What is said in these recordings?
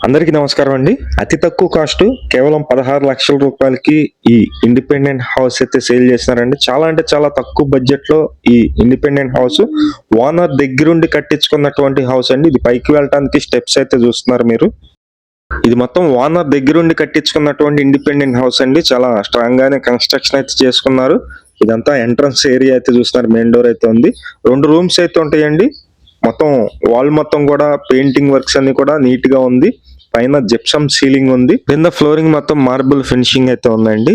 అందరికీ నమస్కారం అండి. అతి తక్కువ కాస్ట్ కేవలం 16 లక్షల రూపాయలకి ఈ ఇండిపెండెంట్ హౌస్ అయితే సేల్ చేస్తున్నారండి. చాలా అంటే చాలా తక్కువ బడ్జెట్ లో ఈ ఇండిపెండెంట్ హౌస్ ఓనర్ దగ్గరుండి కట్టించుకున్నటువంటి హౌస్ అండి. ఇది పైకి వెళ్ళడానికి స్టెప్స్ అయితే చూస్తున్నారు మీరు. ఇది మొత్తం ఓనర్ దగ్గరుండి కట్టించుకున్నటువంటి ఇండిపెండెంట్ హౌస్ అండి. చాలా స్ట్రాంగ్ గానే కన్స్ట్రక్షన్ అయితే చేసుకున్నారు. ఇదంతా ఎంట్రన్స్ ఏరియా అయితే చూస్తున్నారు. మెయిన్ డోర్ అయితే ఉంది. 2 రూమ్స్ అయితే ఉంటాయండి. మొత్తం వాల్ మొత్తం కూడా పెయింటింగ్ వర్క్స్ అన్ని కూడా నీట్ గా ఉంది. పైన జిప్సమ్ సీలింగ్ ఉంది. కింద ఫ్లోరింగ్ మొత్తం మార్బుల్ ఫినిషింగ్ అయితే ఉందండి.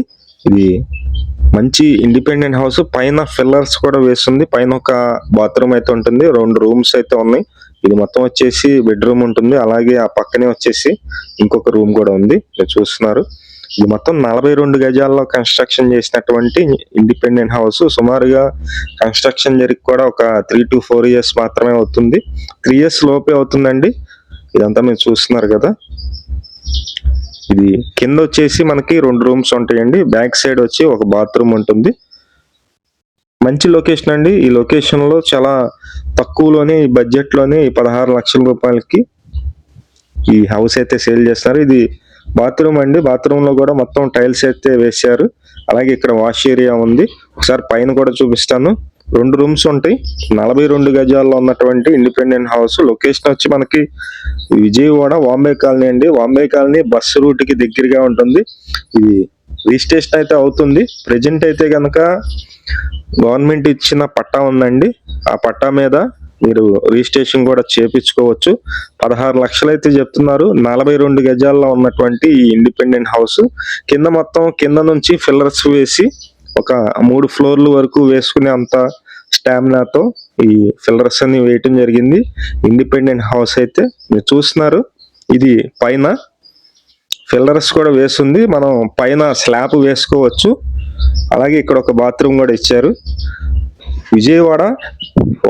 ఇది మంచి ఇండిపెండెంట్ హౌస్. పైన ఫిల్లర్స్ కూడా వేస్తుంది. పైన ఒక బాత్రూమ్ అయితే ఉంటుంది. 2 రూమ్స్ అయితే ఉన్నాయి. ఇది మొత్తం వచ్చేసి బెడ్రూమ్ ఉంటుంది. అలాగే ఆ పక్కనే వచ్చేసి ఇంకొక రూమ్ కూడా ఉంది. మీరు చూస్తున్నారు. ఇది మొత్తం 42 గజాల్లో కన్స్ట్రక్షన్ చేసినటువంటి ఇండిపెండెంట్ హౌస్. సుమారుగా కన్స్ట్రక్షన్ జరిగి కూడా ఒక 3 to 4 years మాత్రమే అవుతుంది. 3 years లోపే అవుతుందండి. ఇదంతా మీరు చూస్తున్నారు కదా. ఇది కింద వచ్చేసి మనకి 2 రూమ్స్ ఉంటాయండి. బ్యాక్ సైడ్ వచ్చి ఒక బాత్రూమ్ ఉంటుంది. మంచి లొకేషన్ అండి. ఈ లొకేషన్ లో చాలా తక్కువలోనే ఈ బడ్జెట్ లోనే ఈ 16 లక్షల రూపాయలకి ఈ హౌస్ అయితే సేల్ చేస్తున్నారు. ఇది బాత్రూమ్ అండి. బాత్రూమ్ లో కూడా మొత్తం టైల్స్ అయితే వేశారు. అలాగే ఇక్కడ వాష్ ఏరియా ఉంది. ఒకసారి పైన కూడా చూపిస్తాను. 2 రూమ్స్ ఉంటాయి. 42 గజాల్లో ఉన్నటువంటి ఇండిపెండెంట్ హౌస్. లొకేషన్ వచ్చి మనకి విజయవాడ వాంబే కాలనీ అండి. వాంబే కాలనీ బస్సు రూట్ కి దగ్గరగా ఉంటుంది. ఇది రిజిస్ట్రేషన్ అయితే అవుతుంది. ప్రెజెంట్ అయితే కనుక గవర్నమెంట్ ఇచ్చిన పట్టా ఉందండి. ఆ పట్టా మీద మీరు రిజిస్ట్రేషన్ కూడా చేపించుకోవచ్చు. 16 లక్షలు అయితే చెప్తున్నారు. 42 గజాల్లో ఉన్నటువంటి ఈ ఇండిపెండెంట్ హౌస్. కింద మొత్తం కింద నుంచి ఫిల్లర్స్ వేసి ఒక 3 ఫ్లోర్ల వరకు వేసుకునే అంత స్టామినాతో ఈ ఫిల్లర్స్ అన్ని వేయటం జరిగింది. ఇండిపెండెంట్ హౌస్ అయితే మీరు చూస్తున్నారు. ఇది పైన ఫిల్లర్స్ కూడా వేస్తుంది. మనం పైన స్లాబ్ వేసుకోవచ్చు. అలాగే ఇక్కడ ఒక బాత్రూమ్ కూడా ఇచ్చారు. విజయవాడ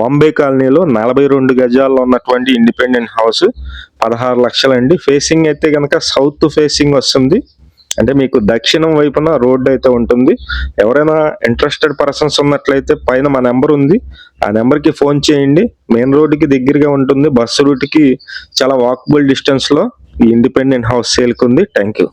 వాంబే కాలనీలో 42 గజాల్లో ఉన్నటువంటి ఇండిపెండెంట్ హౌస్ 16 లక్షలండి. ఫేసింగ్ అయితే కనుక సౌత్ ఫేసింగ్ వస్తుంది. అంటే మీకు దక్షిణం వైపున రోడ్ అయితే ఉంటుంది. ఎవరైనా ఇంట్రెస్టెడ్ పర్సన్స్ ఉన్నట్లయితే పైన మా నెంబర్ ఉంది. ఆ నెంబర్ కి ఫోన్ చేయండి. మెయిన్ రోడ్ కి దగ్గరగా ఉంటుంది. బస్సు రూట్ కి చాలా వాకబుల్ డిస్టెన్స్ లో ఈ ఇండిపెండెంట్ హౌస్ సేల్ కు ఉంది. Thank you.